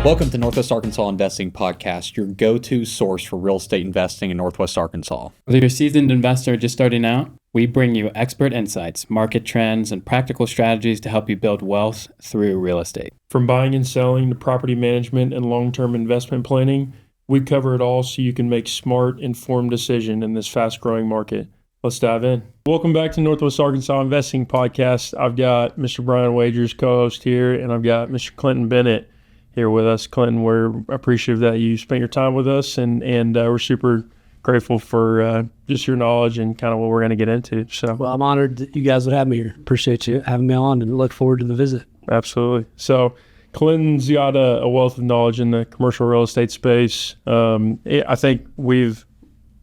Welcome to Northwest Arkansas Investing Podcast, your go-to source for real estate investing in Northwest Arkansas. Whether you're a seasoned investor just starting out, we bring you expert insights, market trends, and practical strategies to help you build wealth through real estate. From buying and selling to property management and long-term investment planning, we cover it all so you can make smart, informed decisions in this fast-growing market. Let's dive in. Welcome back to Northwest Arkansas Investing Podcast. I've got Mr. Brian Wagers, co-host here, and I've got Mr. Clinton Bennett here with us. Clinton, we're appreciative that you spent your time with us, and we're super grateful for just your knowledge and kind of what we're going to get into. So, well, I'm honored that you guys would have me here. Appreciate you having me on and look forward to the visit. Absolutely. So Clinton's got a wealth of knowledge in the commercial real estate space. I think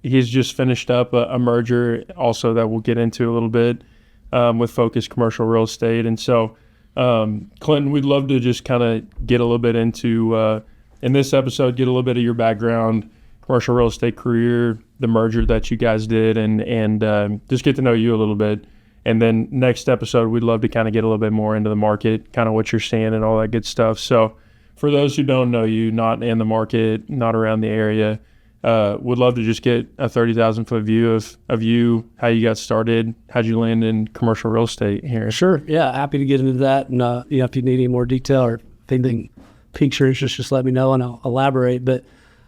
he's just finished up a merger also that we'll get into a little bit with Focus Commercial Real Estate. And so Clinton, we'd love to just kind of get a little bit into, in this episode, get a little bit of your background, commercial real estate career, the merger that you guys did, and just get to know you a little bit. And then next episode, we'd love to kind of get a little bit more into the market, kind of what you're seeing and all that good stuff. So for those who don't know you, not in the market, not around the area, would love to just get a 30,000-foot view of you, how you got started, how'd you land in commercial real estate here? Sure. Yeah, happy to get into that. And if you need any more detail or if anything piques your interest, just let me know and I'll elaborate. But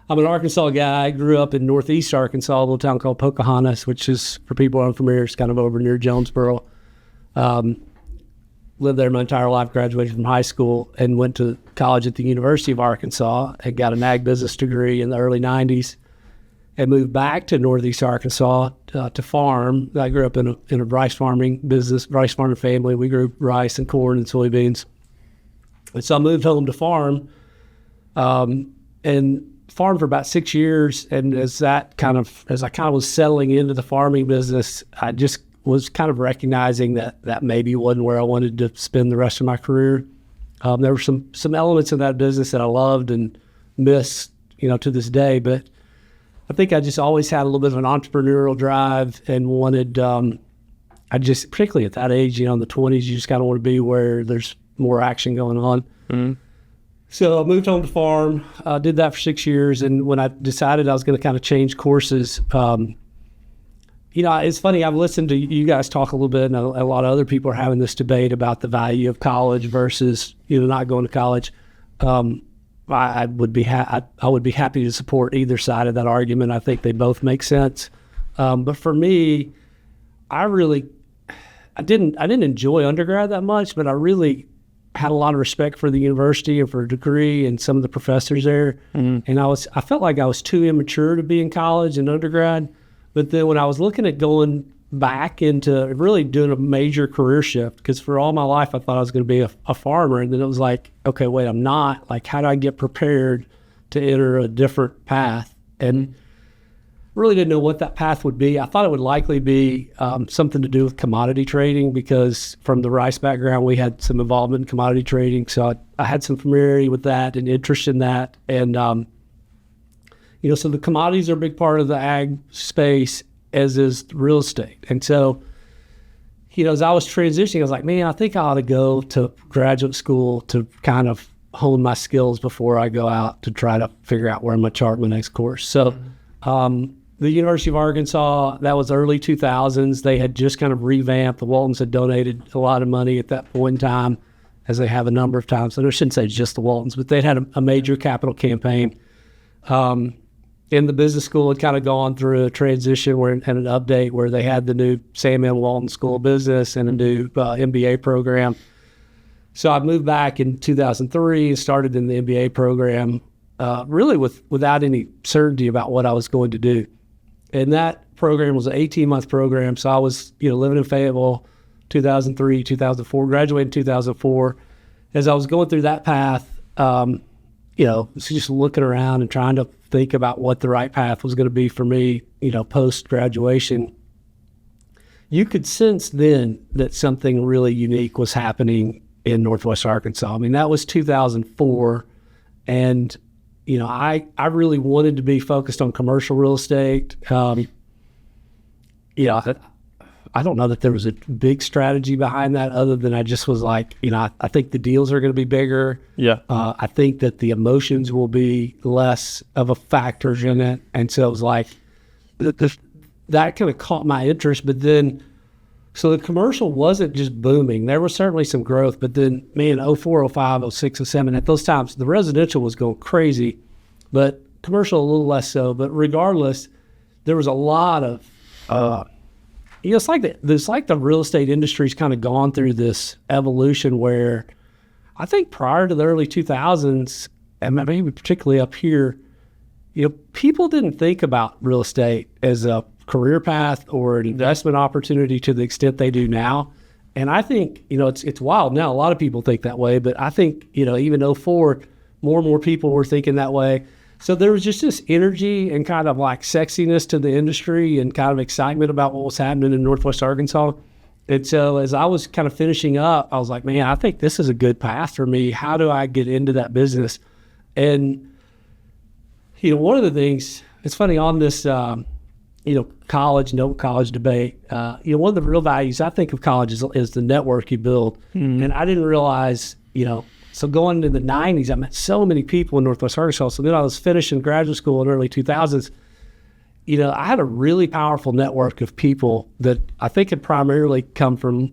I'm an Arkansas guy. I grew up in northeast Arkansas, a little town called Pocahontas, which is, for people unfamiliar, it's kind of over near Jonesboro. Lived there my entire life, graduated from high school, and went to college at the University of Arkansas and got an ag business degree in the early 90s. And moved back to northeast Arkansas to farm. I grew up in a rice farming business, rice farming family. We grew rice and corn and soybeans. And so I moved home to farm and farmed for about 6 years. And as I kind of was settling into the farming business, I just was kind of recognizing that maybe wasn't where I wanted to spend the rest of my career. There were some elements in that business that I loved and miss, to this day, but I think I just always had a little bit of an entrepreneurial drive and wanted, particularly at that age, in the 20s, you just kind of want to be where there's more action going on. Mm-hmm. So I moved home to farm, did that for 6 years. And when I decided I was going to kind of change courses, it's funny, I've listened to you guys talk a little bit, and a lot of other people are having this debate about the value of college versus, not going to college. I would be happy to support either side of that argument. I think they both make sense. But for me, I didn't enjoy undergrad that much, but I really had a lot of respect for the university and for a degree and some of the professors there. Mm-hmm. And I felt like I was too immature to be in college and undergrad. But then when I was looking at going back into really doing a major career shift, because for all my life I thought I was going to be a farmer, and then it was like, okay, wait, I'm not. Like, how do I get prepared to enter a different path? And really didn't know what that path would be. I thought it would likely be something to do with commodity trading, because from the rice background we had some involvement in commodity trading, so I had some familiarity with that and interest in that. And so the commodities are a big part of the ag space, as is real estate. And so, as I was transitioning, I was like, man, I think I ought to go to graduate school to kind of hone my skills before I go out to try to figure out where I'm going to chart my next course. So the University of Arkansas, that was early 2000s. They had just kind of revamped. The Waltons had donated a lot of money at that point in time, as they have a number of times. And I shouldn't say just the Waltons, but they'd had a major capital campaign. And the business school had kind of gone through a transition and an update where they had the new Sam M. Walton School of Business and a new MBA program. So I moved back in 2003 and started in the MBA program, really without any certainty about what I was going to do. And that program was an 18-month program. So I was, living in Fayetteville, 2003, 2004, graduated in 2004. As I was going through that path, just looking around and trying to think about what the right path was going to be for me, post-graduation, you could sense then that something really unique was happening in Northwest Arkansas. I mean, that was 2004, and, I really wanted to be focused on commercial real estate. I don't know that there was a big strategy behind that other than I just was like, I think the deals are going to be bigger. Yeah. I think that the emotions will be less of a factor in it. And so it was like, that kind of caught my interest. But then, so the commercial wasn't just booming. There was certainly some growth, but then, man, 04, 05, 06, 07, at those times, the residential was going crazy, but commercial a little less so. But regardless, there was a lot of, it's like the real estate industry's kind of gone through this evolution where I think prior to the early 2000s, and maybe particularly up here, people didn't think about real estate as a career path or an investment opportunity to the extent they do now. And I think, it's wild now. A lot of people think that way, but I think, even 04, more and more people were thinking that way. So there was just this energy and kind of like sexiness to the industry and kind of excitement about what was happening in Northwest Arkansas. And so as I was kind of finishing up, I was like, man, I think this is a good path for me. How do I get into that business? And, one of the things, it's funny on this, college, no college debate, one of the real values I think of college is the network you build. Mm-hmm. And I didn't realize, so going into the 90s, I met so many people in Northwest Arkansas. So then I was finishing graduate school in the early 2000s. I had a really powerful network of people that I think had primarily come from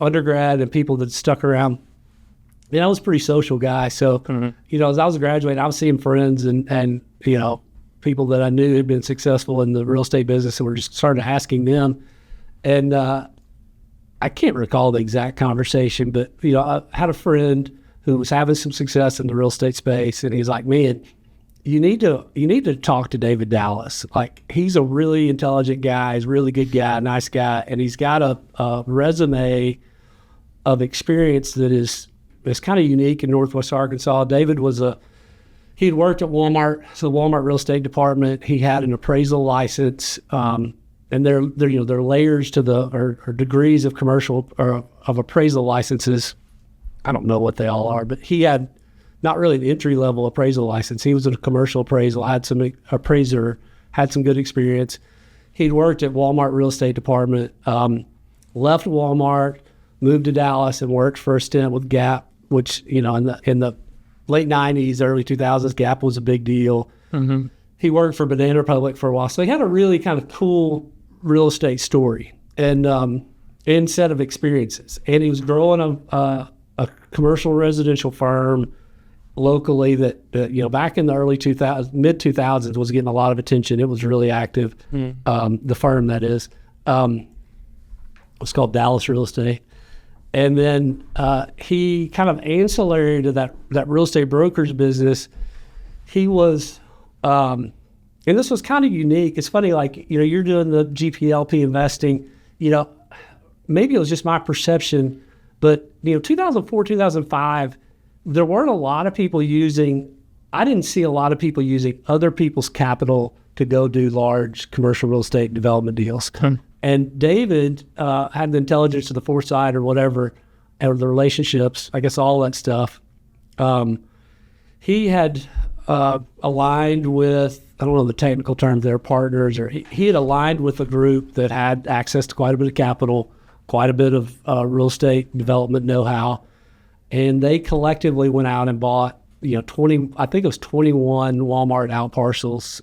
undergrad and people that stuck around. I was a pretty social guy. So, as I was graduating, I was seeing friends and people that I knew had been successful in the real estate business, and we're just started asking them. And I can't recall the exact conversation, but I had a friend who was having some success in the real estate space, and he's like, man, you need to talk to David Dallas. Like, he's a really intelligent guy, he's a really good guy, nice guy, and he's got a resume of experience that is kind of unique in Northwest Arkansas. David he'd worked at Walmart, so the Walmart real estate department. He had an appraisal license, and there are layers to or degrees of commercial or of appraisal licenses. I don't know what they all are, but he had not really the entry level appraisal license. He was in a commercial appraisal, had some good experience. He'd worked at Walmart real estate department, left Walmart, moved to Dallas, and worked for a stint with Gap, which in the late 90s, early 2000s, Gap was a big deal. Mm-hmm. He worked for Banana Republic for a while. So he had a really kind of cool real estate story and set of experiences. And he was growing a commercial residential firm locally that back in the early 2000s, mid 2000s was getting a lot of attention. It was really active. The firm, that is, was called Dallas Real Estate. And then he kind of ancillary to that real estate brokerage business, he was, and this was kind of unique. It's funny, like, you're doing the GPLP investing, maybe it was just my perception, but, 2004, 2005, there weren't a lot of people I didn't see a lot of people using other people's capital to go do large commercial real estate development deals. And David had the intelligence or the foresight or whatever, or the relationships, I guess all that stuff. He had aligned with, I don't know the technical terms, their partners, or he had aligned with a group that had access to quite a bit of capital, quite a bit of real estate development know-how. And they collectively went out and bought, 21 Walmart outparcels.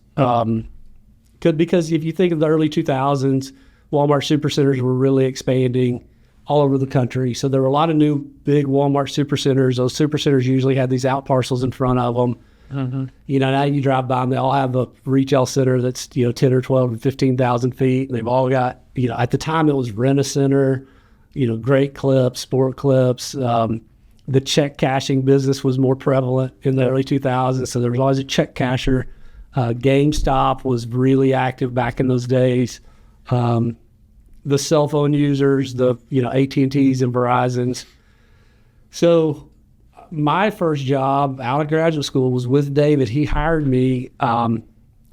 Because if you think of the early 2000s, Walmart Supercenters were really expanding all over the country. So there were a lot of new big Walmart Supercenters. Those Supercenters usually had these outparcels in front of them. Mm-hmm. Now you drive by them, they all have a retail center that's, 10 or 12 and 15,000 feet. And they've all got, at the time it was Rent-A-Center, Great Clips, Sport Clips. The check cashing business was more prevalent in the early 2000s. So there was always a check casher. GameStop was really active back in those days. The cell phone users, the AT&Ts and Verizons. So my first job out of graduate school was with David. He hired me, and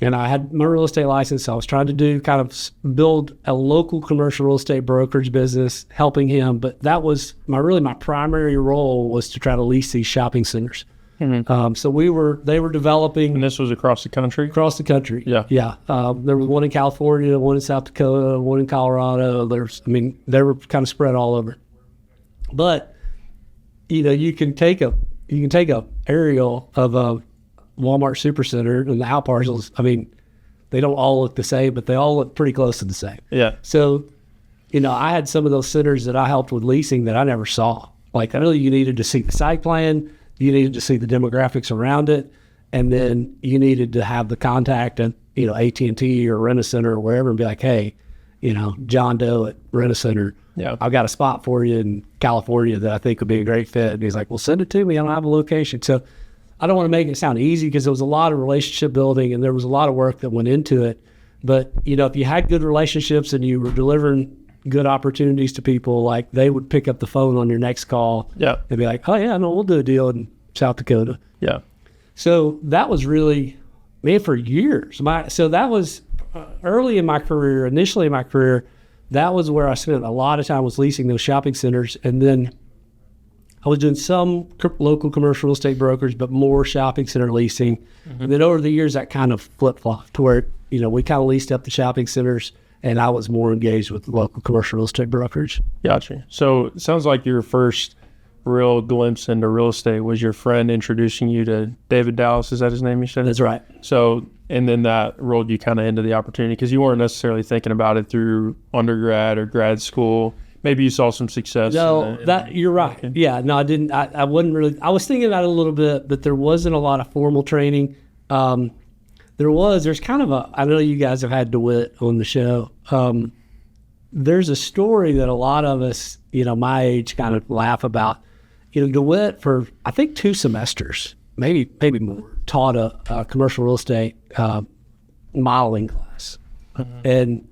I had my real estate license. So I was trying to build a local commercial real estate brokerage business, helping him. But that was my primary role was to try to lease these shopping centers. So they were developing. And this was across the country? Across the country. Yeah. Yeah. There was one in California, one in South Dakota, one in Colorado. They were kind of spread all over. But, you can take a aerial of a Walmart Supercenter and the outparcels. They don't all look the same, but they all look pretty close to the same. Yeah. So, I had some of those centers that I helped with leasing that I never saw. Like, really, you needed to see the site plan, you needed to see the demographics around it, and then you needed to have the contact at, AT&T or Rent-A-Center or wherever and be like, hey, John Doe at Rent-A-Center, I've got a spot for you in California that I think would be a great fit. And he's like, well, send it to me. I don't have a location. So I don't want to make it sound easy because there was a lot of relationship building and there was a lot of work that went into it. But, if you had good relationships and you were delivering good opportunities to people, like they would pick up the phone on your next call and be like, oh yeah, no, we'll do a deal in South Dakota. Yeah. So that was really, for years. So that was initially in my career, that was where I spent a lot of time was leasing those shopping centers. And then I was doing some local commercial real estate brokers, but more shopping center leasing. And then over the years, that kind of flip-flopped to where, we kind of leased up the shopping centers and I was more engaged with local commercial real estate brokerage. Gotcha. So it sounds like your first real glimpse into real estate was your friend introducing you to David Dallas. Is that his name you said? That's right. So, and then that rolled you kind of into the opportunity because you weren't necessarily thinking about it through undergrad or grad school. Maybe you saw some success. No, you're right. Okay. Yeah, no, I didn't. I wasn't really. I was thinking about it a little bit, but there wasn't a lot of formal training. There's kind of I know you guys have had DeWitt on the show. There's a story that a lot of us, my age kind of laugh about. DeWitt for, I think 2 semesters, maybe more, taught a commercial real estate modeling class. And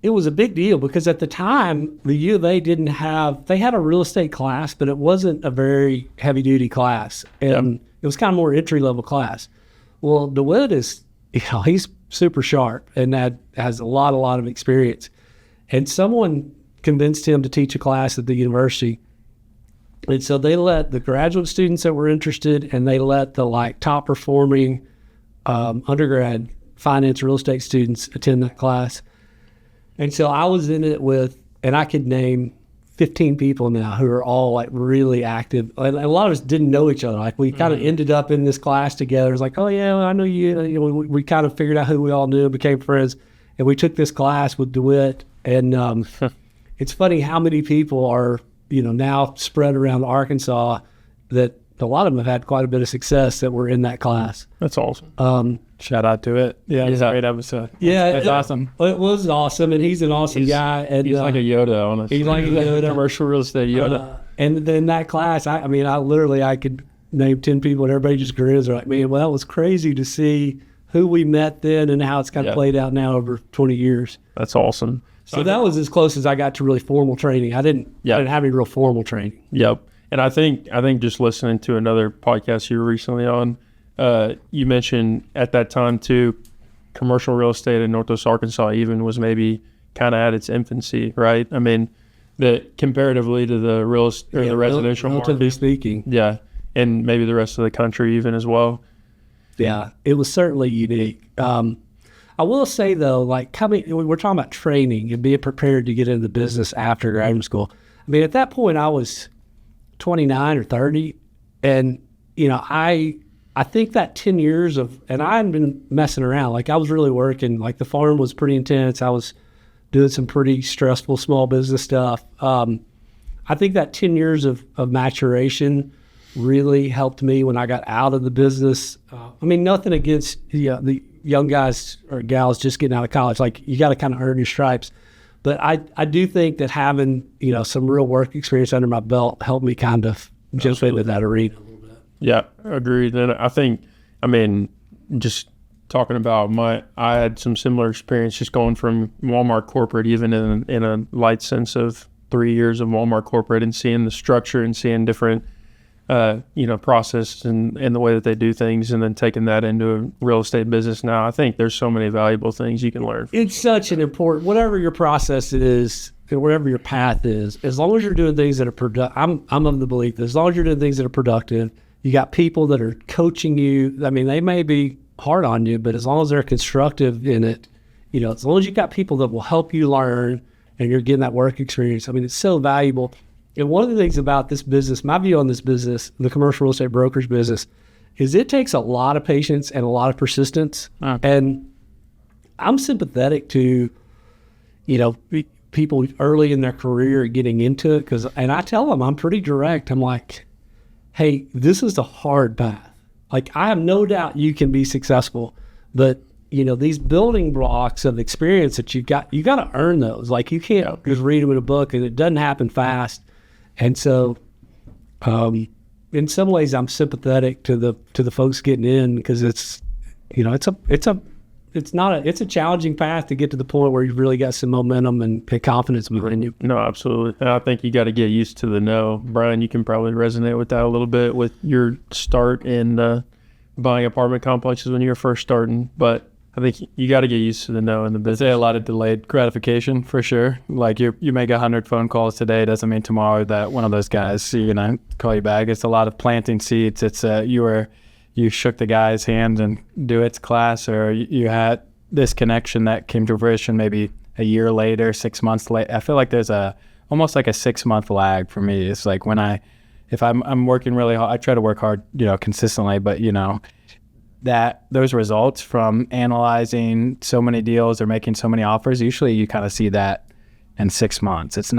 it was a big deal because at the time, the U of A they had a real estate class, but it wasn't a very heavy duty class. And it was kind of more entry level class. Well, DeWitt is, he's super sharp and has a lot of experience. And someone convinced him to teach a class at the university. And so they let the graduate students that were interested and they let the top performing undergrad finance real estate students attend that class. And so I was in it and I could name 15 people now who are all really active. And a lot of us didn't know each other. We kind of ended up in this class together. It's like, oh yeah, I know you. We kind of figured out who we all knew and became friends. And we took this class with DeWitt. And it's funny how many people are, now spread around Arkansas that a lot of them have had quite a bit of success that were in that class. That's awesome. Shout out to it. Yeah, it's a great episode. Yeah, it's awesome. It was awesome, and he's an awesome guy. And he's like a Yoda, honestly. He's like a Yoda. Commercial real estate Yoda. And then that class, I could name 10 people, and everybody just grins. They're like, man, well, that was crazy to see who we met then and how it's kind of played out now over 20 years. That's awesome. So that was as close as I got to really formal training. I didn't have any real formal training. Yep. And I think just listening to another podcast you were recently on, you mentioned at that time too, commercial real estate in Northwest Arkansas even was maybe kind of at its infancy, right? That comparatively to the the residential relatively market, speaking. Yeah, and maybe the rest of the country even as well. Yeah, it was certainly unique. I will say though, we're talking about training and being prepared to get into the business after graduate school. At that point I was 29 or 30, and I think that 10 years and I hadn't been messing around. I was really working. The farm was pretty intense. I was doing some pretty stressful small business stuff. I think that 10 years of maturation really helped me when I got out of the business. Nothing against the young guys or gals just getting out of college. You got to kind of earn your stripes. But I do think that having, some real work experience under my belt helped me kind of jump into that arena a little bit. Yeah, agreed. And I think, just talking about I had some similar experience just going from Walmart corporate, even in a light sense of 3 years of Walmart corporate, and seeing the structure and seeing different process and the way that they do things, and then taking that into a real estate business now. I think there's so many valuable things you can learn. It's such an important, whatever your process is, wherever your path is, as long as you're doing things that are productive. I'm of the belief that as long as you're doing things that are productive, You got people that are coaching you. I mean, they may be hard on you, but as long as they're constructive in it, as long as you got people that will help you learn and you're getting that work experience, I mean, it's so valuable. And one of the things about this business, my view on this business, the commercial real estate brokerage business, is it takes a lot of patience and a lot of persistence. And I'm sympathetic to, people early in their career getting into it, and I tell them, I'm pretty direct. I'm like, hey, this is the hard path. Like, I have no doubt you can be successful, but these building blocks of experience that you got to earn those. Like, you can't just read them in a book, and it doesn't happen fast. And so, in some ways, I'm sympathetic to the folks getting in, because it's a challenging path to get to the point where you've really got some momentum and confidence behind you. No, absolutely. And I think you got to get used to the no. Brian, you can probably resonate with that a little bit with your start in buying apartment complexes when you were first starting. But I think you got to get used to the no in the business. I'd say a lot of delayed gratification for sure. Like you make 100 phone calls today, doesn't mean tomorrow that one of those guys is gonna call you back. It's a lot of planting seeds. It's you shook the guy's hand and do its class, or you had this connection that came to fruition maybe a year later, 6 months later. I feel like there's almost like a 6-month lag for me. It's like if I'm working really hard, I try to work hard, consistently, but that those results from analyzing so many deals or making so many offers, usually you kind of see that in 6 months. It's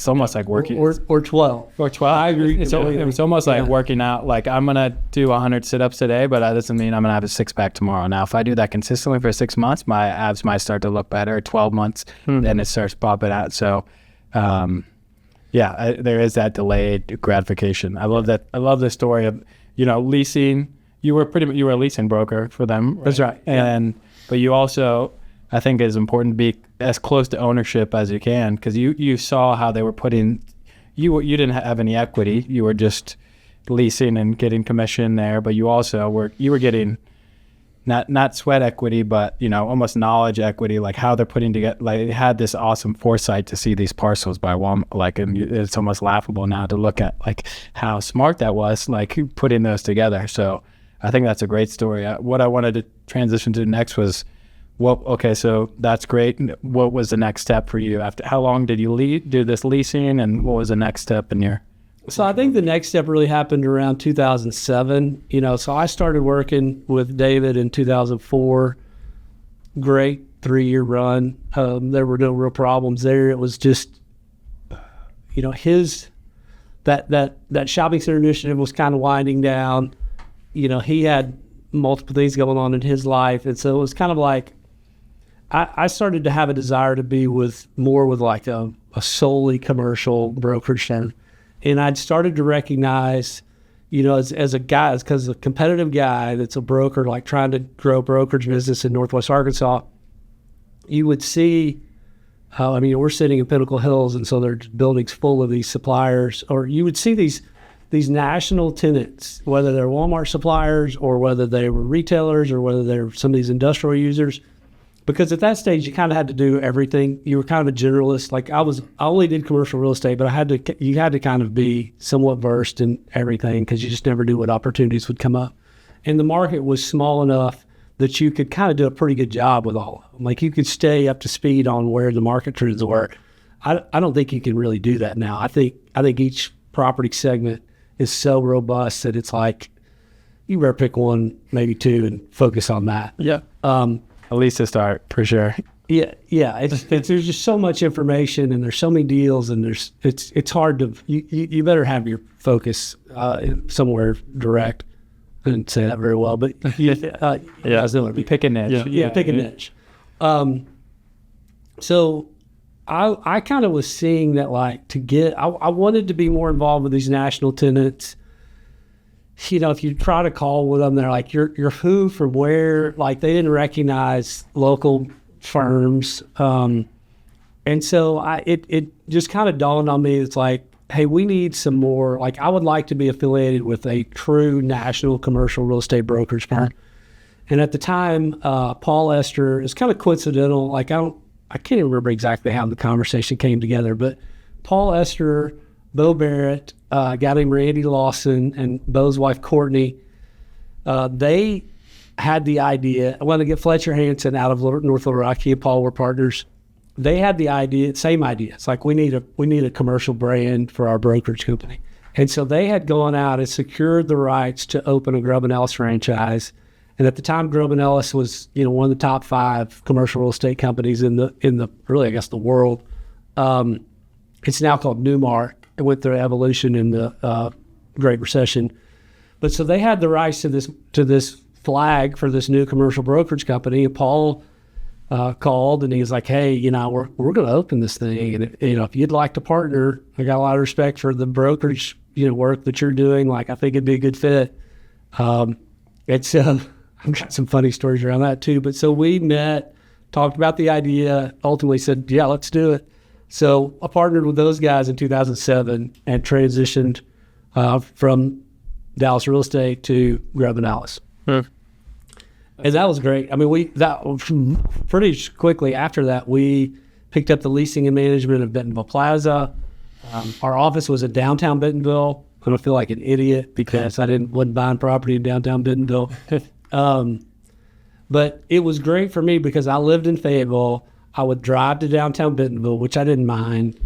almost like working or 12. Or 12. I agree. It's almost like working out. Like, I'm going to do 100 sit-ups today, but that doesn't mean I'm going to have a six-pack tomorrow. Now, if I do that consistently for 6 months, my abs might start to look better. 12 months, then it starts popping out. So, there is that delayed gratification. I love that. I love the story of, leasing. You were a leasing broker for them. Right? That's right. But you also, I think it's important to be as close to ownership as you can, because you saw how they were putting, you didn't have any equity. You were just leasing and getting commission there, but you also were getting not sweat equity, but almost knowledge equity, like how they're putting together. Like, they had this awesome foresight to see these parcels by Walmart. Like, and it's almost laughable now to look at like how smart that was, like putting those together. So I think that's a great story. What I wanted to transition to next was, so that's great. What was the next step for you? After how long did you do this leasing, and what was the next step in your? So I think the next step really happened around 2007. So I started working with David in 2004. Great 3-year run. There were no real problems there. It was just, his that shopping center initiative was kind of winding down. He had multiple things going on in his life, and so it was kind of like I started to have a desire to be more with like a solely commercial brokerage, and I'd started to recognize, as a competitive guy that's a broker, like trying to grow brokerage business in Northwest Arkansas, you would see how, we're sitting in Pinnacle Hills, and so there's buildings full of these suppliers, or you would see these national tenants, whether they're Walmart suppliers or whether they were retailers or whether they're some of these industrial users. Because at that stage, you kind of had to do everything. You were kind of a generalist. Like, I only did commercial real estate, but you had to kind of be somewhat versed in everything, because you just never knew what opportunities would come up. And the market was small enough that you could kind of do a pretty good job with all of them. Like, you could stay up to speed on where the market trends were. I don't think you can really do that now. I think each property segment is so robust that it's like you better pick one, maybe two, and focus on that. Yeah. At least to start, for sure. Yeah. There's just so much information, and there's so many deals, and it's hard to. You better have your focus somewhere direct. I didn't say that very well, but pick a niche. Yeah, pick a niche. So I kind of was seeing that, like, I wanted to be more involved with these national tenants. If you try to call with them, they're like, you're who from where? Like, they didn't recognize local firms. And so it just kind of dawned on me. It's like, hey, we need some more, like, I would like to be affiliated with a true national commercial real estate brokerage firm. And at the time, Paul Esther, is kind of coincidental. Like, I can't even remember exactly how the conversation came together, but Paul Esther Bo Barrett, a guy named Randy Lawson, and Bo's wife Courtney, they had the idea. I wanted to get Fletcher Hansen out of North Little Rock. He and Paul were partners. They had the idea, same idea. It's like we need a commercial brand for our brokerage company. And so they had gone out and secured the rights to open a Grubb & Ellis franchise. And at the time, Grubb & Ellis was, one of the top 5 commercial real estate companies in the really, I guess, the world. It's now called Newmark. It went through evolution in the Great Recession. But so they had the rights to this flag for this new commercial brokerage company. And Paul called and he was like, "Hey, we're going to open this thing, and if you'd like to partner, I got a lot of respect for the brokerage work that you're doing. Like, I think it'd be a good fit." It's I've got some funny stories around that too. But so we met, talked about the idea, ultimately said, "Yeah, let's do it." So I partnered with those guys in 2007 and transitioned from Dallas Real Estate to Grubb & Ellis. And that was great. I mean, pretty quickly after that, we picked up the leasing and management of Bentonville Plaza. Our office was in downtown Bentonville. I don't feel like an idiot because I wasn't buying property in downtown Bentonville. But it was great for me because I lived in Fayetteville. I would drive to downtown Bentonville, which I didn't mind.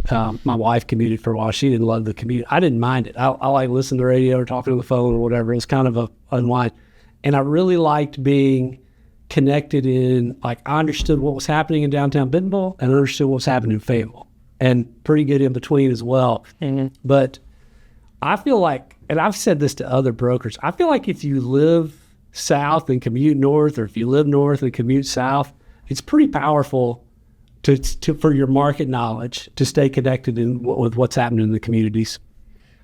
My wife commuted for a while. She didn't love the commute. I didn't mind it. I like listening to the radio or talking to the phone or whatever. It was kind of a unwind. And I really liked being connected I understood what was happening in downtown Bentonville and understood what was happening in Fayetteville, and pretty good in between as well. Mm-hmm. But I feel like, and I've said this to other brokers, I feel like if you live south and commute north, or if you live north and commute south, it's pretty powerful for your market knowledge to stay connected with what's happening in the communities.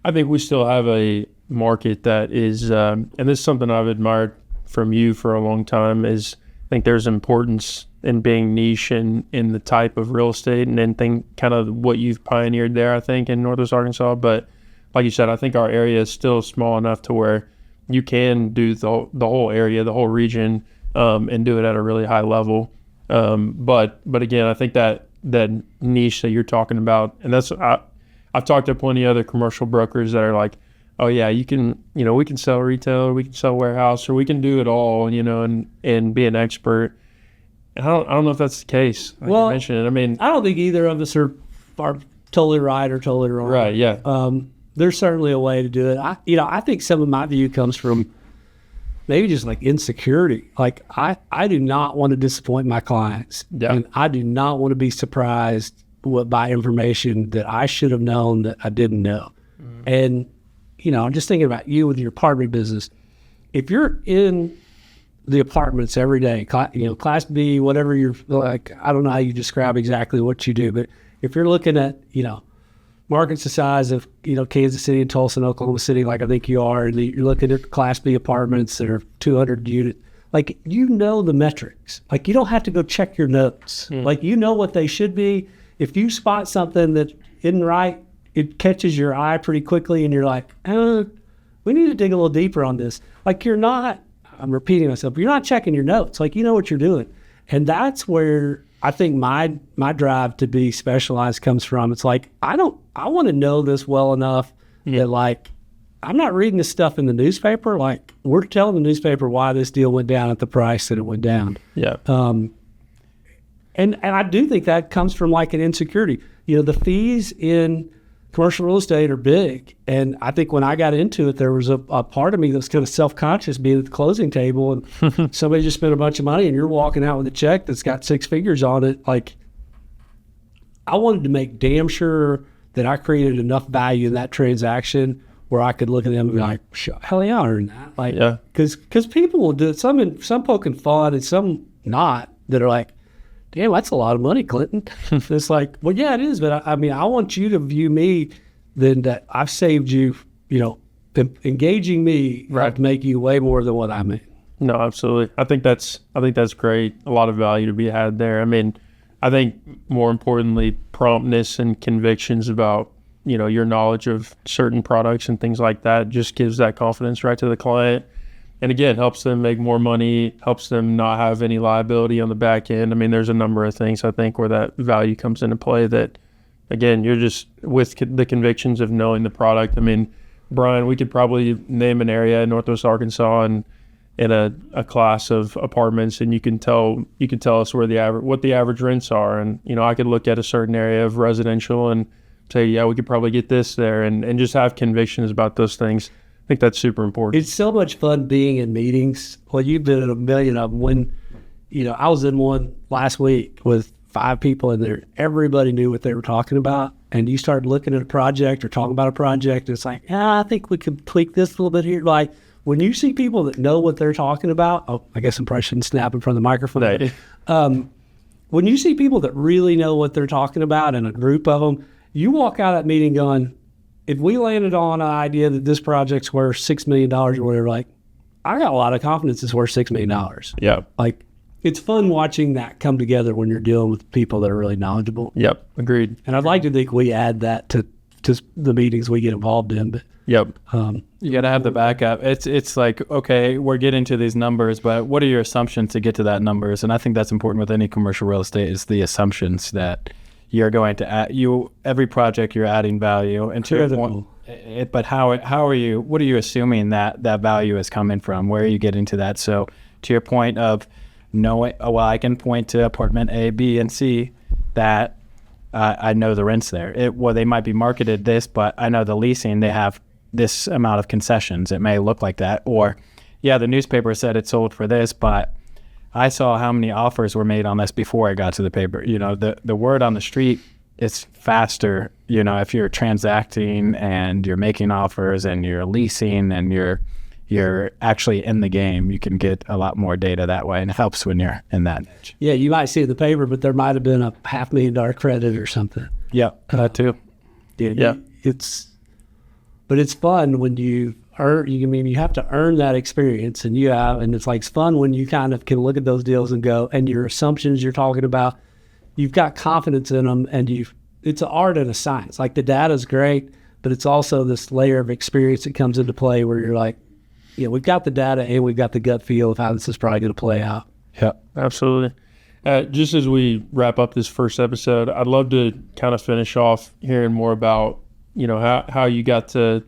I think we still have a market that is, and this is something I've admired from you for a long time, is I think there's importance in being niche in the type of real estate, and then kind of what you've pioneered there, I think, in Northwest Arkansas. But like you said, I think our area is still small enough to where you can do the whole area, the whole region, and do it at a really high level. But again, I think that niche that you're talking about, and I've talked to plenty of other commercial brokers that are like, "Oh yeah, you can, we can sell retail, or we can sell warehouse, or we can do it all, and be an expert." And I don't know if that's the case. Like you mentioned it. I mean, I don't think either of us are totally right or totally wrong. Right. Yeah. There's certainly a way to do it. I think some of my view comes from maybe just like insecurity. Like I do not want to disappoint my clients, and I do not want to be surprised by information that I should have known that I didn't know. And I'm just thinking about you with your apartment business. If you're in the apartments every day, Class B, whatever you're like, I don't know how you describe exactly what you do, but if you're looking at, markets the size of, Kansas City and Tulsa and Oklahoma City, like I think you are, and you're looking at Class B apartments that are 200 units, like, the metrics. Like, you don't have to go check your notes. Like, what they should be. If you spot something that isn't right, it catches your eye pretty quickly, and you're like, we need to dig a little deeper on this. Like, I'm repeating myself, you're not checking your notes. Like, you know what you're doing. And that's where I think my drive to be specialized comes from. It's like, I want to know this well enough that, like, I'm not reading this stuff in the newspaper. Like, we're telling the newspaper why this deal went down at the price that it went down. Yeah. And I do think that comes from like an insecurity. The fees in commercial real estate are big. And I think when I got into it, there was a part of me that was kind of self-conscious being at the closing table, and somebody just spent a bunch of money and you're walking out with a check that's got 6 figures on it. Like, I wanted to make damn sure that I created enough value in that transaction where I could look at them and be like, hell yeah, I earned that. Like, yeah. Cause people will do it. Some poking fun and some not, that are like, damn, that's a lot of money, Clinton. It's like, well, yeah, it is. But I want you to view me then that I've saved you, engaging me to make you way more than what I made. No, absolutely. I think that's great. A lot of value to be had there. I mean, I think more importantly, promptness and convictions about, your knowledge of certain products and things like that just gives that confidence right to the client. And again, helps them make more money, helps them not have any liability on the back end. I mean, there's a number of things, I think, where that value comes into play that again, you're just with the convictions of knowing the product. I mean, Brian, we could probably name an area in Northwest Arkansas and in a class of apartments, and you can tell us what the average rents are. And, I could look at a certain area of residential and say, yeah, we could probably get this there, and just have convictions about those things. I think that's super important. It's so much fun being in meetings. Well, you've been in a million of them. When, I was in one last week with 5 people in there. Everybody knew what they were talking about. And you start looking at a project or talking about a project, and it's like, I think we could tweak this a little bit here. Like, when you see people that know what they're talking about, I guess I probably shouldn't snap in front of the microphone. When you see people that really know what they're talking about in a group of them, you walk out of that meeting going, if we landed on an idea that this project's worth $6 million or whatever, like, I got a lot of confidence it's worth $6 million. Yeah. Like, it's fun watching that come together when you're dealing with people that are really knowledgeable. Yep. Agreed. And I'd like to think we add that to the meetings we get involved in. But yep. You got to have the backup. It's like, okay, we're getting to these numbers, but what are your assumptions to get to that numbers? And I think that's important with any commercial real estate is the assumptions that you're going to add. Every project you're adding value. And to your point, but how are you? What are you assuming that value is coming from? Where are you getting to that? So to your point of knowing, I can point to apartment A, B, and C that I know the rents there. They might be marketed this, but I know the leasing, they have this amount of concessions. It may look like that. Or, yeah, the newspaper said it sold for this, but I saw how many offers were made on this before I got to the paper. The word on the street is faster, if you're transacting and you're making offers and you're leasing and you're actually in the game, you can get a lot more data that way, and it helps when you're in that niche. Yeah, you might see it in the paper, but there might have been a $500,000 credit or something. Yeah, that too. Yeah. But it's fun when you earn. You have to earn that experience, and it's like it's fun when you kind of can look at those deals and go, and your assumptions you're talking about, you've got confidence in them, and it's an art and a science. Like the data's great, but it's also this layer of experience that comes into play where you're like, we've got the data and we've got the gut feel of how this is probably going to play out. Yeah, absolutely. Just as we wrap up this first episode, I'd love to kind of finish off hearing more about, how you got to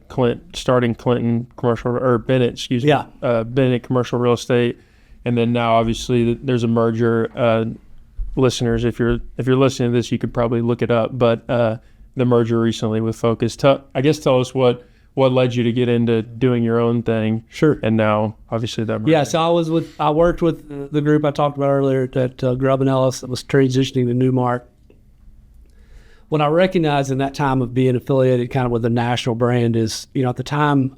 starting Clinton commercial or Bennett, excuse me. Yeah. Bennett commercial real estate. And then now obviously there's a merger. Listeners, if you're listening to this, you could probably look it up, but the merger recently with Focus. Tell us what led you to get into doing your own thing. Sure. And now, obviously, that merger. Yeah, so I worked with the group I talked about earlier at Grubb & Ellis that was transitioning to Newmark. What I recognized in that time of being affiliated kind of with a national brand is, at the time,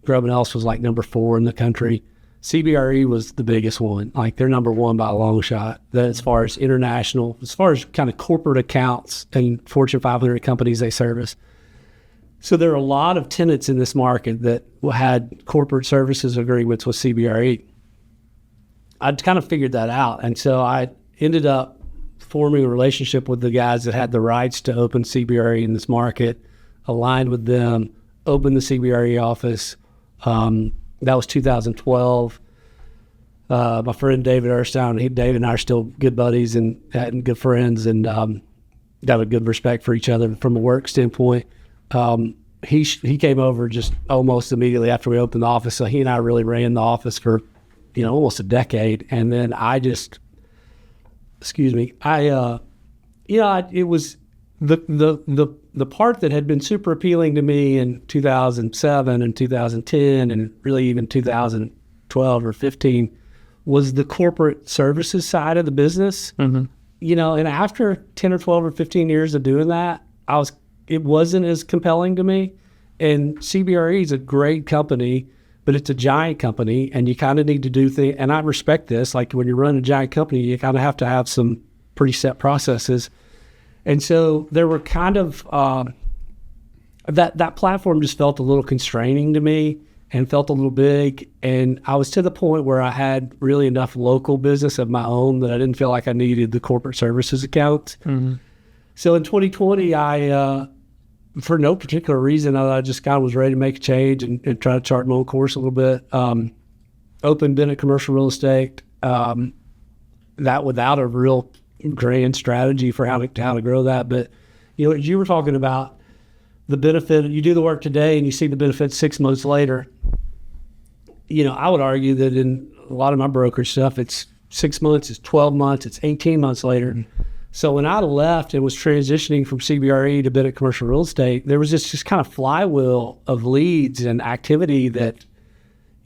Grubb & Ellis was like number 4 in the country. CBRE was the biggest one. Like they're number 1 by a long shot. As far as international, as far as kind of corporate accounts and Fortune 500 companies they service. So there are a lot of tenants in this market that had corporate services agreements with CBRE. I'd kind of figured that out. And so I ended up forming a relationship with the guys that had the rights to open CBRE in this market, aligned with them, opened the CBRE office. That was 2012. My friend David Erstown, David and I are still good buddies and good friends and got a good respect for each other from a work standpoint. He came over just almost immediately after we opened the office. So he and I really ran the office for, almost a decade. And then it was the part that had been super appealing to me in 2007 and 2010 and really even 2012 or 15 was the corporate services side of the business. Mm-hmm. And after 10 or 12 or 15 years of doing that, it wasn't as compelling to me. And CBRE is a great company, but it's a giant company, and you kind of need to do things. And I respect this. Like when you run a giant company, you kind of have to have some pretty set processes. And so there were kind of that platform just felt a little constraining to me and felt a little big. And I was to the point where I had really enough local business of my own that I didn't feel like I needed the corporate services account. Mm-hmm. So in 2020, I for no particular reason, I just kind of was ready to make a change and try to chart my own course a little bit. Opened Bennett Commercial Real Estate, that without a real grand strategy for how to grow that. But, as you were talking about the benefit, you do the work today and you see the benefit 6 months later. I would argue that in a lot of my brokerage stuff, it's 6 months, it's 12 months, it's 18 months later. So when I left and was transitioning from CBRE to Bennett Commercial Real Estate, there was this just kind of flywheel of leads and activity that,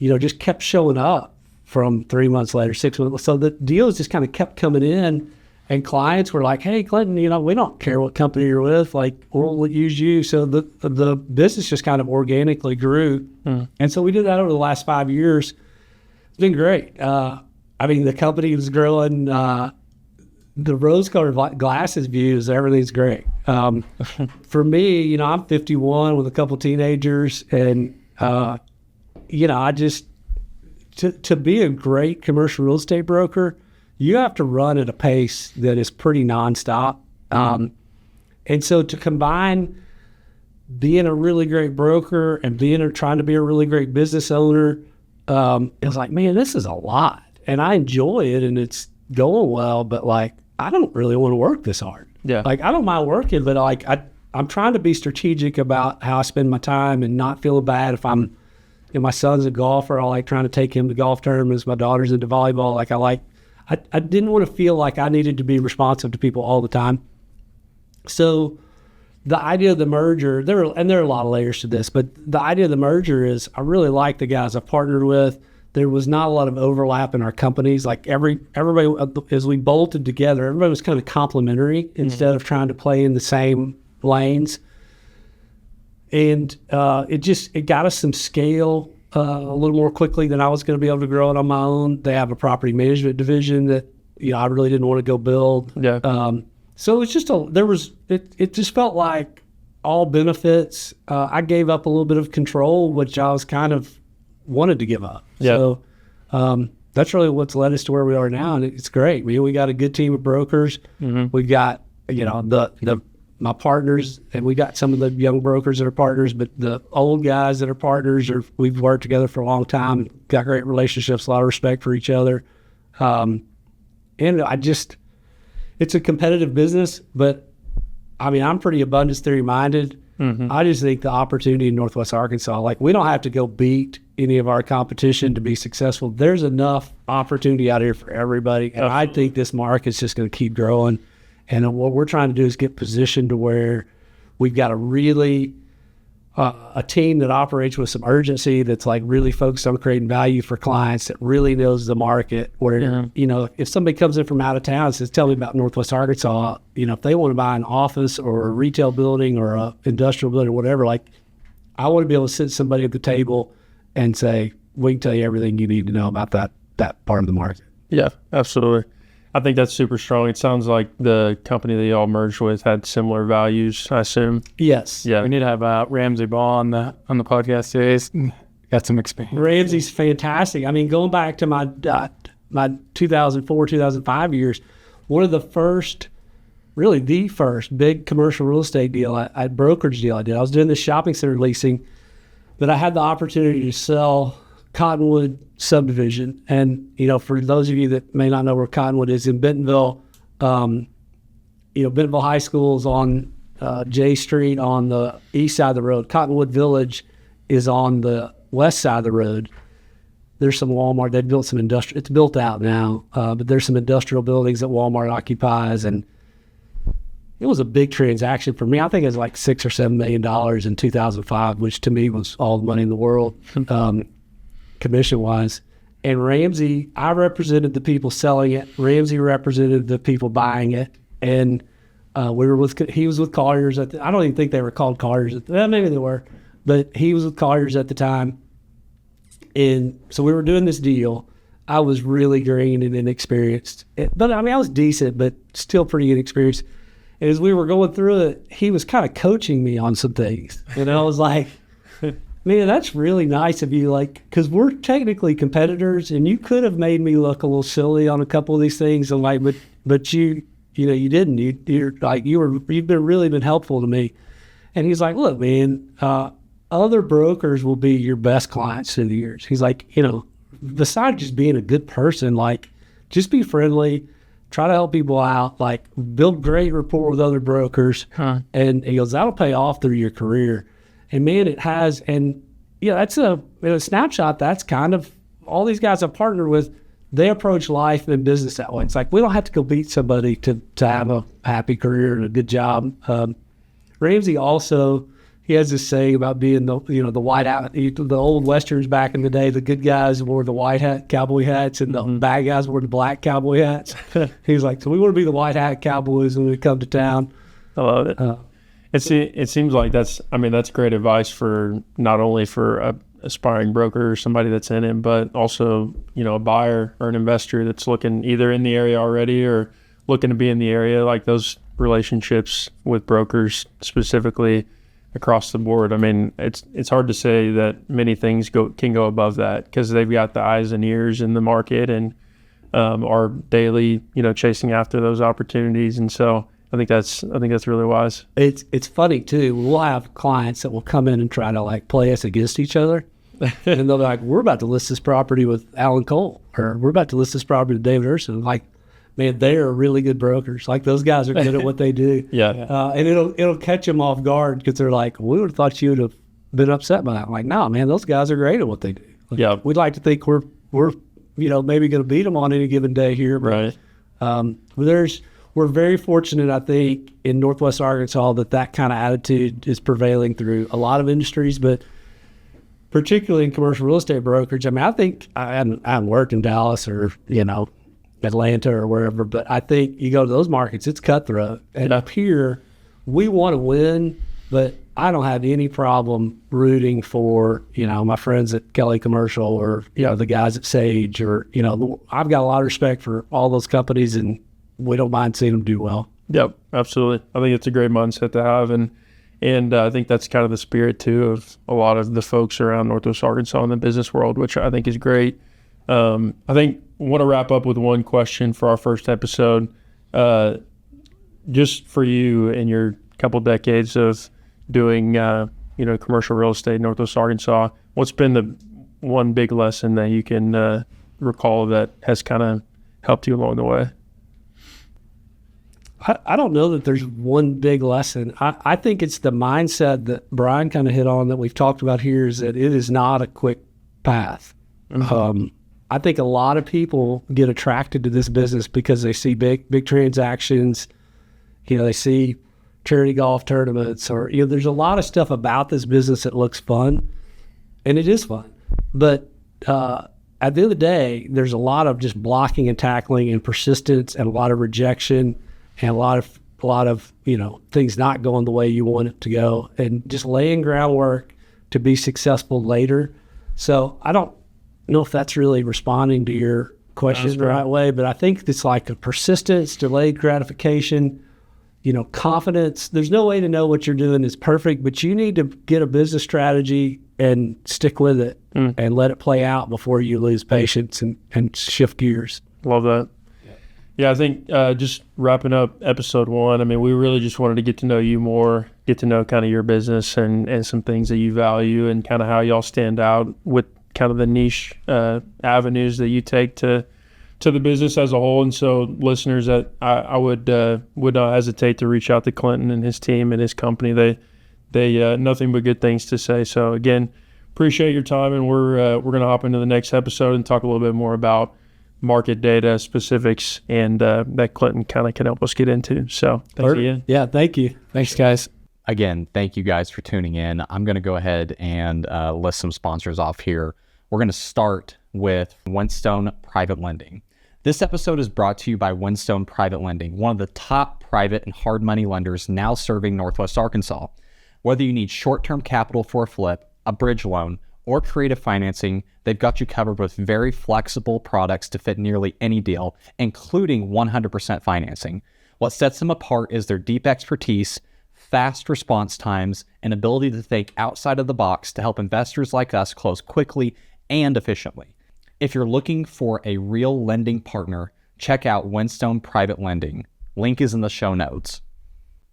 just kept showing up from 3 months later, 6 months. So the deals just kind of kept coming in, and clients were like, hey, Clinton, we don't care what company you're with, like, we'll use you. So the business just kind of organically grew. And so we did that over the last 5 years. It's been great. The company was growing. The rose-colored glasses views, everything's great. For me, I'm 51 with a couple teenagers, and I just to be a great commercial real estate broker, you have to run at a pace that is pretty nonstop. And so to combine being a really great broker and trying to be a really great business owner, it was like, man, this is a lot, and I enjoy it, and it's going well, but like, I don't really want to work this hard. Yeah. Like, I don't mind working, but like, I'm trying to be strategic about how I spend my time and not feel bad if I'm, my son's a golfer. I like trying to take him to golf tournaments. My daughter's into volleyball. I didn't want to feel like I needed to be responsive to people all the time. So the idea of the merger, there are a lot of layers to this, but the idea of the merger is I really like the guys I've partnered with. There was not a lot of overlap in our companies. Like everybody, as we bolted together, everybody was kind of complementary instead of trying to play in the same lanes. And it got us some scale a little more quickly than I was going to be able to grow it on my own. They have a property management division that I really didn't want to go build. Yeah. So it's just it just felt like all benefits. I gave up a little bit of control, which I was kind of wanted to give up. Yeah. So that's really what's led us to where we are now, and it's great. We got a good team of brokers. We got my partners, and we got some of the young brokers that are partners, but the old guys that are partners we've worked together for a long time, got great relationships, a lot of respect for each other. And it's a competitive business, but I'm pretty abundance theory minded. I just think the opportunity in Northwest Arkansas, like, we don't have to go beat any of our competition to be successful. There's enough opportunity out here for everybody. And I think this market's just going to keep growing. And what we're trying to do is get positioned to where we've got a team that operates with some urgency, that's like really focused on creating value for clients, that really knows the market, where, if somebody comes in from out of town and says, tell me about Northwest Arkansas, if they want to buy an office or a retail building or a industrial building or whatever, like, I want to be able to sit somebody at the table and say, we can tell you everything you need to know about that part of the market. Yeah, absolutely. I think that's super strong. It sounds like the company that y'all merged with had similar values, I assume. Yes. Yeah. We need to have Ramsey Ball on the podcast series. Got some experience. Ramsey's fantastic. Going back to my 2004, 2005 years, one of the first, really the first big commercial real estate deal, brokerage deal I did. I was doing this shopping center leasing, but I had the opportunity to sell Cottonwood subdivision. And, for those of you that may not know where Cottonwood is, in Bentonville, Bentonville High School is on J Street on the east side of the road. Cottonwood Village is on the west side of the road. There's some Walmart. They've built some industrial. It's built out now, but there's some industrial buildings that Walmart occupies. And it was a big transaction for me. I think it was like $6 or $7 million in 2005, which to me was all the money in the world. Commission-wise. And Ramsey, I represented the people selling it. Ramsey represented the people buying it. And he was with Colliers I don't even think they were called Colliers. Maybe they were. But he was with Colliers at the time. And so we were doing this deal. I was really green and inexperienced. But I was decent, but still pretty inexperienced. And as we were going through it, he was kind of coaching me on some things. And I was like, man, that's really nice of you, like, because we're technically competitors, and you could have made me look a little silly on a couple of these things, and like, but you didn't. You've really been helpful to me. And he's like, look, man, other brokers will be your best clients through the years. He's like, besides just being a good person, like, just be friendly, try to help people out, like build great rapport with other brokers. And he goes, that'll pay off through your career. And man, it has. And yeah, that's in a snapshot. That's kind of all these guys I've partnered with. They approach life and business that way. It's like, we don't have to go beat somebody to have a happy career and a good job. Ramsey also, he has this saying about being the white hat, the old Westerns back in the day, the good guys wore the white hat cowboy hats and the bad guys wore the black cowboy hats. He's like, so we want to be the white hat cowboys when we come to town. I love it. It seems like that's great advice for not only for a aspiring broker or somebody that's in it, but also, a buyer or an investor that's looking either in the area already or looking to be in the area. Like those relationships with brokers specifically across the board. I mean, it's hard to say that many things can go above that because they've got the eyes and ears in the market and are daily, chasing after those opportunities. And so I think that's really wise. It's funny too. We'll have clients that will come in and try to like play us against each other. And they'll be like, we're about to list this property with Alan Cole, or we're about to list this property with David Urson. Like, man, they are really good brokers. Like those guys are good at what they do. And it'll catch them off guard because they're like, we would have thought you would have been upset by that. I'm like, no, man, those guys are great at what they do. Like, we'd like to think we're maybe going to beat them on any given day here. But, right. We're very fortunate, I think, in Northwest Arkansas that kind of attitude is prevailing through a lot of industries, but particularly in commercial real estate brokerage. I mean, I think I haven't worked in Dallas or, Atlanta or wherever, but I think you go to those markets, it's cutthroat. And up here, we want to win, but I don't have any problem rooting for, my friends at Kelly Commercial or, the guys at Sage or, I've got a lot of respect for all those companies and we don't mind seeing them do well. Yep, absolutely. I think it's a great mindset to have. And I think that's kind of the spirit, too, of a lot of the folks around Northwest Arkansas in the business world, which I think is great. I think I want to wrap up with one question for our first episode. Just for you in your couple decades of doing, commercial real estate in Northwest Arkansas, what's been the one big lesson that you can recall that has kind of helped you along the way? I don't know that there's one big lesson. I think it's the mindset that Brian kind of hit on that we've talked about here, is that it is not a quick path. I think a lot of people get attracted to this business because they see big transactions. They see charity golf tournaments or, there's a lot of stuff about this business that looks fun, and it is fun. But at the end of the day, there's a lot of just blocking and tackling and persistence and a lot of rejection and a lot of things not going the way you want it to go, and just laying groundwork to be successful later. So I don't know if that's really responding to your question the right way, but I think it's like a persistence, delayed gratification, confidence. There's no way to know what you're doing is perfect, but you need to get a business strategy and stick with it and let it play out before you lose patience and shift gears. Love that. Yeah, I think just wrapping up episode 1, I mean, we really just wanted to get to know you more, get to know kind of your business and some things that you value and kind of how y'all stand out with kind of the niche avenues that you take to the business as a whole. And so listeners, I would not hesitate to reach out to Clinton and his team and his company. They nothing but good things to say. So again, appreciate your time, and we're going to hop into the next episode and talk a little bit more about market data specifics and that Clinton kind of can help us get into. So thanks again. Yeah, thank you. Thanks, guys. Again, thank you guys for tuning in. I'm going to go ahead and list some sponsors off here. We're going to start with Whinstone Private Lending. This episode is brought to you by Whinstone Private Lending, one of the top private and hard money lenders now serving Northwest Arkansas. Whether you need short-term capital for a flip, a bridge loan, or creative financing, they've got you covered with very flexible products to fit nearly any deal, including 100% financing. What sets them apart is their deep expertise, fast response times, and ability to think outside of the box to help investors like us close quickly and efficiently. If you're looking for a real lending partner, check out Whinstone Private Lending. Link is in the show notes.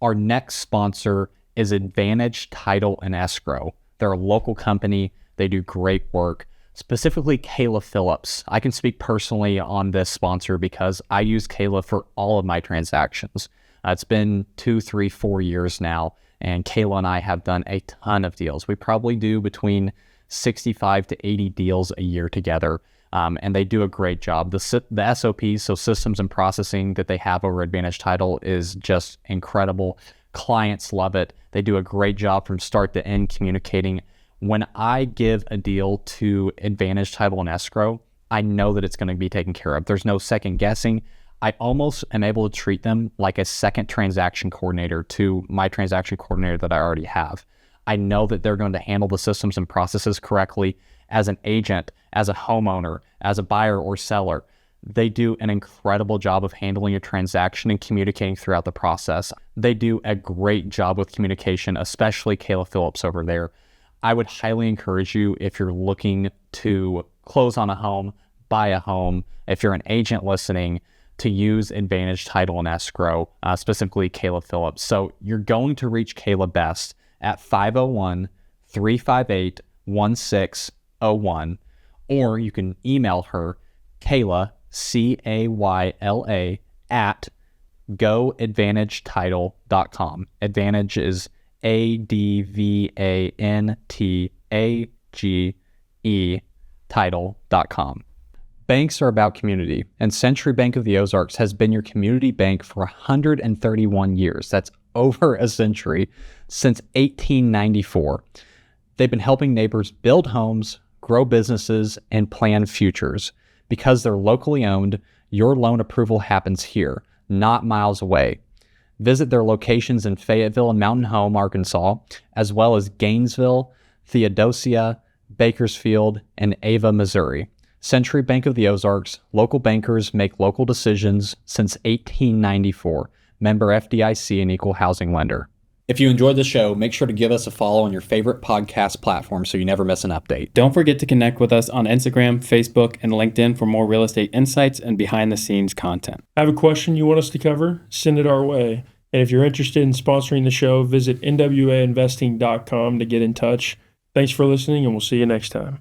Our next sponsor is Advantage Title and Escrow. They're a local company. They do great work. specifically Kayla Phillips. I can speak personally on this sponsor because I use Kayla for all of my transactions. It's been 2, 3, 4 years now, and Kayla and I have done a ton of deals. We probably do between 65 to 80 deals a year together, and they do a great job. The SOPs, so systems and processing that they have over Advantage Title, is just incredible. Clients love it. They do a great job from start to end communicating. When I give a deal to Advantage Title and Escrow, I know that it's going to be taken care of. There's no second guessing. I almost am able to treat them like a second transaction coordinator to my transaction coordinator that I already have. I know that they're going to handle the systems and processes correctly as an agent, as a homeowner, as a buyer or seller. They do an incredible job of handling a transaction and communicating throughout the process. They do a great job with communication, especially Kayla Phillips over there. I would highly encourage you, if you're looking to close on a home, buy a home, if you're an agent listening, to use Advantage Title and Escrow, specifically Kayla Phillips. So you're going to reach Kayla best at 501-358-1601, or you can email her, Kayla, Cayla, at goadvantagetitle.com. Advantage is ADVANTAGE title.com. Banks are about community, and Century Bank of the Ozarks has been your community bank for 131 years. That's over a century, since 1894. They've been helping neighbors build homes, grow businesses, and plan futures. Because they're locally owned, your loan approval happens here, not miles away. Visit their locations in Fayetteville and Mountain Home, Arkansas, as well as Gainesville, Theodosia, Bakersfield, and Ava, Missouri. Century Bank of the Ozarks, local bankers make local decisions since 1894. Member FDIC and equal housing lender. If you enjoyed the show, make sure to give us a follow on your favorite podcast platform so you never miss an update. Don't forget to connect with us on Instagram, Facebook, and LinkedIn for more real estate insights and behind-the-scenes content. Have a question you want us to cover? Send it our way. And if you're interested in sponsoring the show, visit nwainvesting.com to get in touch. Thanks for listening, and we'll see you next time.